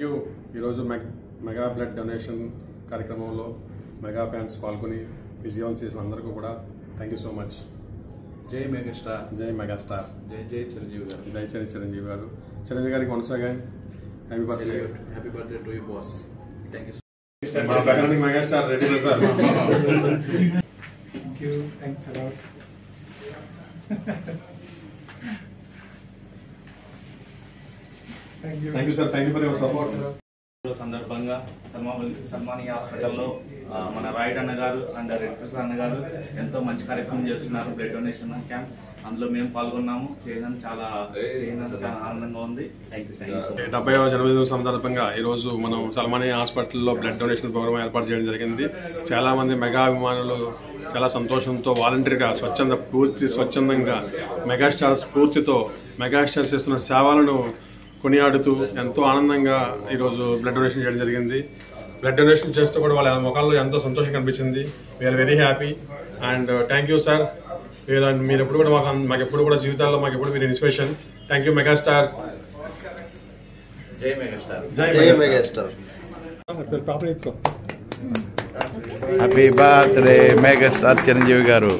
ఈరోజు mega blood donation కార్యక్రమంలో mega fans పాల్గొని విజయం చేసిన అందరికీ కూడా థ్యాంక్ యూ సో మచ్. జై మెగాస్టార్, జై మెగాస్టార్, జై జై చిరంజీవి గారు, జై చిరంజీవి గారు. చిరంజీవి గారికి once again happy birthday. Happy birthday to you boss. Thank you. మా family megastar ready sir. Thank you, thanks a lot. Thank you sir, thank you for your support. సందర్భంగా సల్మానీ హాస్పిటల్లో మన రాయుడు అన్న గారు అండ్ రెడ్ ప్రసాద్ అన్న గారు ఎంతో మంచి కార్యక్రమం చేస్తున్నారు, బ్లడ్ డొనేషన్ క్యాంప్. అందులో మేము పాల్గొన్నాము. చేయడం చాలా ఆనందంగా ఉంది. Thank you. 70వ జన్మదిన సందర్భంగా ఈరోజు మనం సల్మానీ హాస్పిటల్లో బ్లడ్ డొనేషన్ ప్రోగ్రామ్ ఏర్పాటు చేయడం జరిగింది. చాలా మంది మెగా అభిమానులు చాలా సంతోషంతో వాలంటీర్గా పూర్తి స్వచ్ఛందంగా మెగాస్టార్ స్ఫూర్తితో మెగాస్టార్ చేస్తున్న సేవలను కొనియాడుతూ ఎంతో ఆనందంగా ఈరోజు బ్లడ్ డొనేషన్ చేయడం జరిగింది. బ్లడ్ డొనేషన్ చేస్తూ కూడా వాళ్ళ ముఖాల్లో ఎంతో సంతోషం కనిపించింది. We are very happy and thank you sir. మీరు ఎప్పుడు కూడా మాకు ఎప్పుడు కూడా జీవితాల్లో మాకు ఎప్పుడు మీరు ఇన్స్పిరేషన్. Thank you megastar. జై మెగాస్టార్, జై megastar. Happy birthday megastar Chiranjeevi గారు.